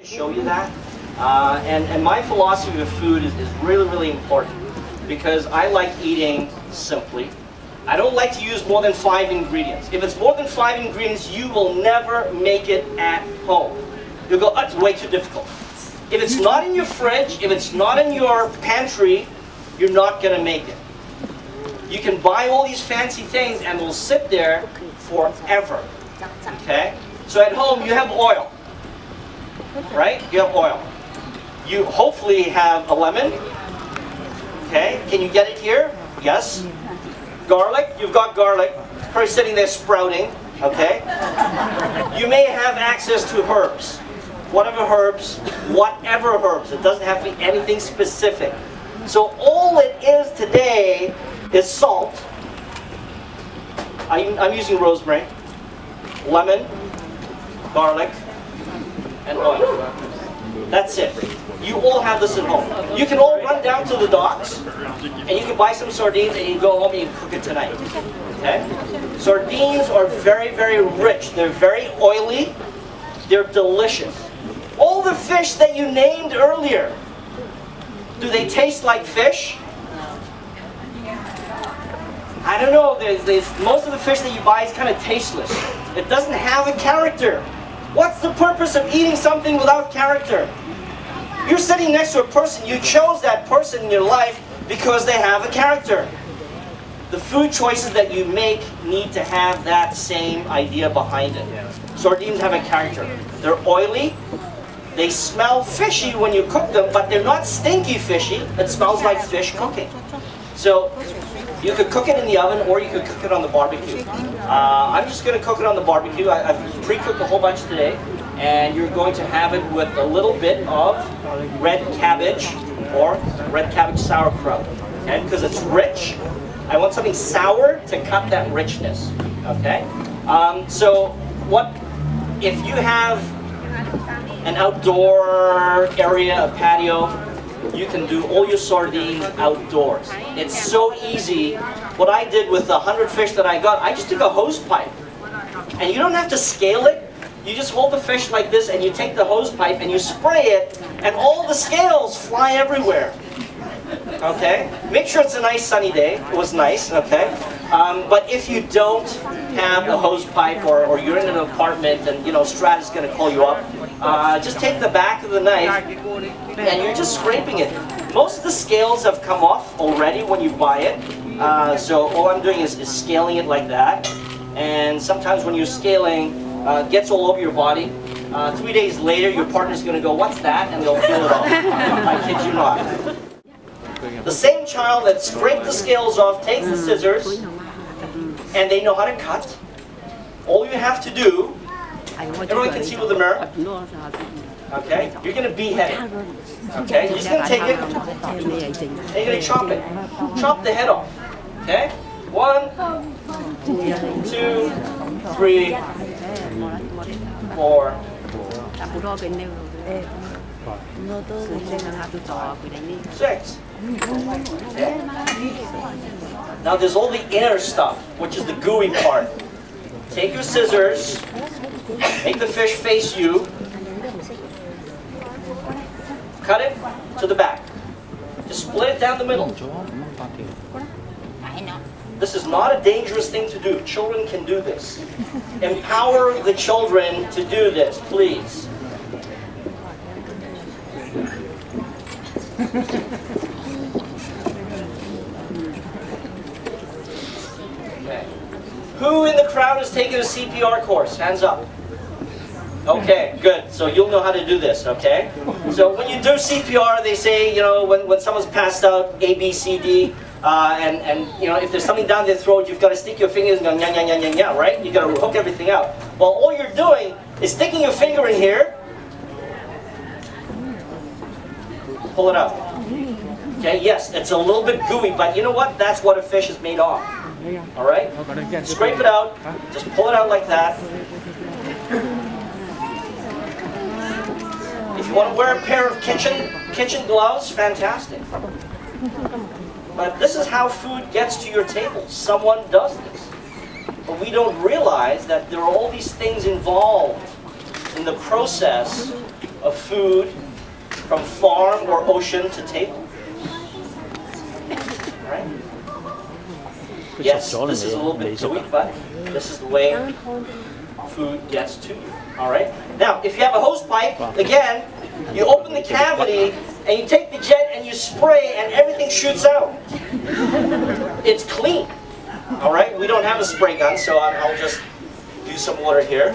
Show you that. And my philosophy of food is really, really important because I like eating simply. I don't like to use more than 5 ingredients. If it's more than 5 ingredients, you will never make it at home. You'll go, oh, it's way too difficult. If it's not in your fridge, if it's not in your pantry, you're not going to make it. You can buy all these fancy things and they'll sit there forever. Okay? So at home, you have oil. Right? You have oil. You hopefully have a lemon. Okay? Can you get it here? Yes. Garlic. You've got garlic. Probably sitting there sprouting. Okay? You may have access to herbs. Whatever herbs. It doesn't have to be anything specific. So all it is today is salt. I'm using rosemary, lemon, garlic, and oil. That's it. You all have this at home. You can all run down to the docks and you can buy some sardines and you can go home and you can cook it tonight. Okay? Sardines are very, very rich. They're very oily. They're delicious. All the fish that you named earlier, do they taste like fish? I don't know. Most of the fish that you buy is kind of tasteless. It doesn't have a character. What's the purpose of eating something without character? You're sitting next to a person, you chose that person in your life because they have a character. The food choices that you make need to have that same idea behind it. Sardines have a character. They're oily, they smell fishy when you cook them, but they're not stinky fishy. It smells like fish cooking. So you could cook it in the oven or you could cook it on the barbecue. I'm just going to cook it on the barbecue. I've pre-cooked a whole bunch today. And you're going to have it with a little bit of red cabbage or red cabbage sauerkraut. Okay? Because it's rich. I want something sour to cut that richness. Okay? So if you have an outdoor area, a patio, you can do all your sardines outdoors. It's so easy. What I did with the 100 fish that I got, I just took a hose pipe. And you don't have to scale it. You just hold the fish like this and you take the hose pipe and you spray it and all the scales fly everywhere. Okay? Make sure it's a nice sunny day. It was nice, okay? But if you don't have a hose pipe or you're in an apartment and Strata's going to call you up, just take the back of the knife and you're just scraping it. Most of the scales have come off already when you buy it. So all I'm doing is scaling it like that. And sometimes when you're scaling, gets all over your body. 3 days later, your partner's going to go, what's that? And they'll peel it off. I kid you not. The same child that scraped the scales off takes the scissors, and they know how to cut. All you have to do, everyone can see with the mirror. Okay? You're going to behead it. Okay? You're just going to take it, and you're going to chop it. Chop the head off. Okay? 1, 2, 3, 4, 6. Okay. Now there's all the inner stuff, which is the gooey part. Take your scissors, make the fish face you, cut it to the back. Just split it down the middle. This is not a dangerous thing to do. Children can do this. Empower the children to do this, please. Okay. Who in the crowd has taken a CPR course? Hands up. Okay, good. So you'll know how to do this, okay? So when you do CPR, they say, when someone's passed out, A, B, C, D, and if there's something down their throat, you've got to stick your fingers and go, nya, nya, nya, nya, nya, right? You've got to hook everything out. Well, all you're doing is sticking your finger in here, pull it out. Okay, yes, it's a little bit gooey, but you know what? That's what a fish is made of. All right? Scrape it out, just pull it out like that. If you want to wear a pair of kitchen gloves, fantastic. But this is how food gets to your table. Someone does this. But we don't realize that there are all these things involved in the process of food from farm or ocean to table. All right? Yes, this is a little bit gooey, but this is the way food gets to you. All right? Now, if you have a hose pipe, again, you open the cavity and you take the jet and you spray and everything shoots out. It's clean. All right? We don't have a spray gun, so I'll just do some water here.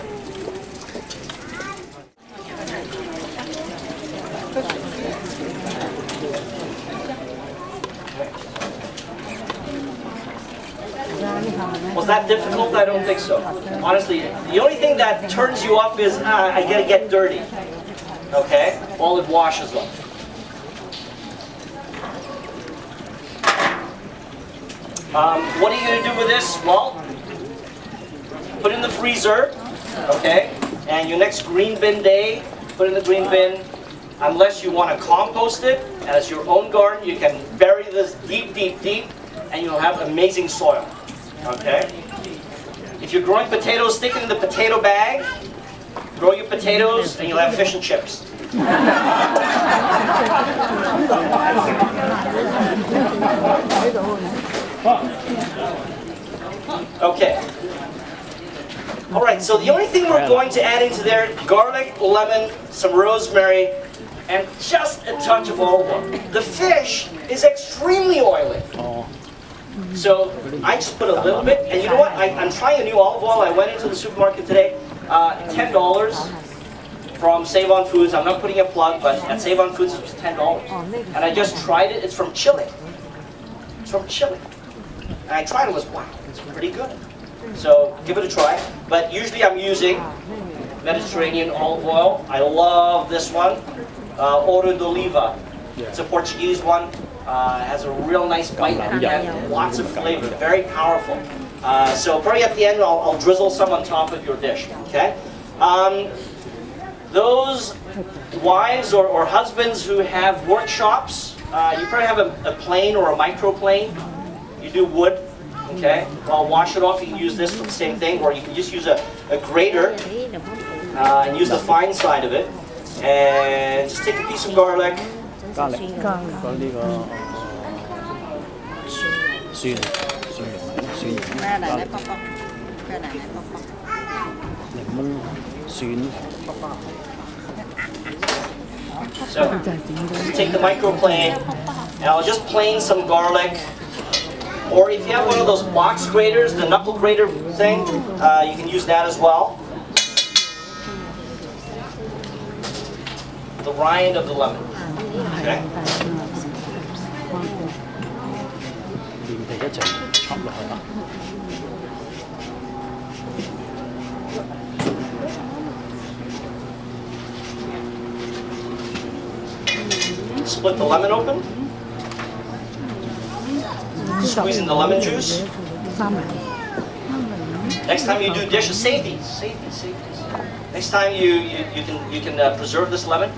Was that difficult? I don't think so. Honestly, the only thing that turns you off is, I gotta get dirty. Okay? While it washes off. What are you gonna do with this? Well, put it in the freezer, okay? And your next green bin day, put it in the green bin. Unless you want to compost it, and it's your own garden, you can bury this deep, deep, deep, and you'll have amazing soil. Okay? If you're growing potatoes, stick it in the potato bag. Grow your potatoes, and you'll have fish and chips. Okay. All right, so the only thing we're going to add into there, garlic, lemon, some rosemary, and just a touch of olive oil. The fish is extremely oily. So I just put a little bit, and you know what? I'm trying a new olive oil. I went into the supermarket today, $10 from Save On Foods. I'm not putting a plug, but at Save On Foods it was $10. And I just tried it. It's from Chile. It's from Chile. And I tried it. It was, wow, it's pretty good. So give it a try. But usually I'm using Mediterranean olive oil. I love this one, Ouro d'Oliva. It's a Portuguese one. It has a real nice bite and lots of flavor. Very powerful. So probably at the end I'll drizzle some on top of your dish. Okay. Those wives or husbands who have workshops, you probably have a plane or a microplane. You do wood. Okay, I'll wash it off. You can use this for the same thing, or you can just use a grater and use the fine side of it. And just take a piece of garlic. So, take the microplane, and I'll just plane some garlic. Or if you have one of those box graters, the knuckle grater thing, you can use that as well. The rind of the lemon. Okay. Split the lemon open. Squeezing the lemon juice. Next time you do dishes, save these. Save these. Next time you can preserve this lemon.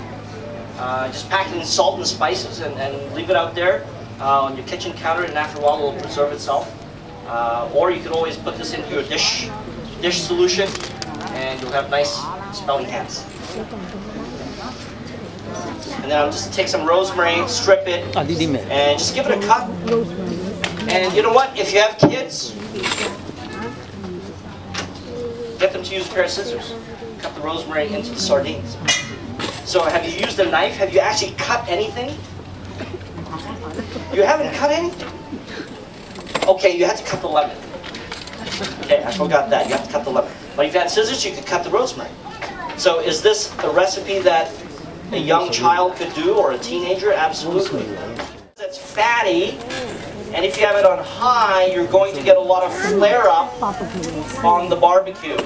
Just pack it in salt and spices and leave it out there on your kitchen counter, and after a while it will preserve itself. Or you can always put this into your dish solution, and you'll have nice smelling hands. And then I'll just take some rosemary, strip it, and just give it a cut. And you know what? If you have kids, get them to use a pair of scissors. Cut the rosemary into the sardines. So have you used a knife? Have you actually cut anything? You haven't cut anything? Okay, you had to cut the lemon. Okay, I forgot that. You have to cut the lemon. But if you had scissors, you could cut the rosemary. So is this a recipe that a young child could do, or a teenager? Absolutely. It's fatty. And if you have it on high, you're going to get a lot of flare-up on the barbecue.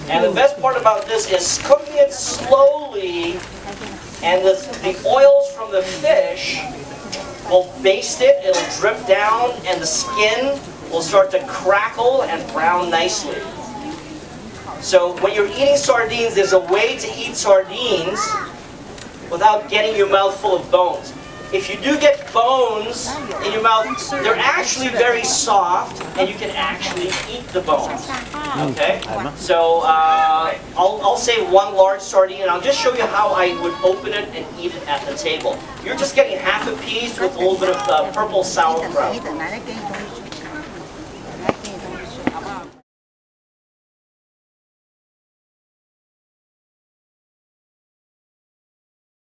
And the best part about this is cooking it slowly, and the oils from the fish will baste it, it'll drip down, and the skin will start to crackle and brown nicely. So when you're eating sardines, there's a way to eat sardines without getting your mouth full of bones. If you do get bones in your mouth, they're actually very soft, and you can actually eat the bones. Okay? So I'll say one large sardine, and I'll just show you how I would open it and eat it at the table. You're just getting half a piece with a little bit of purple sauerkraut.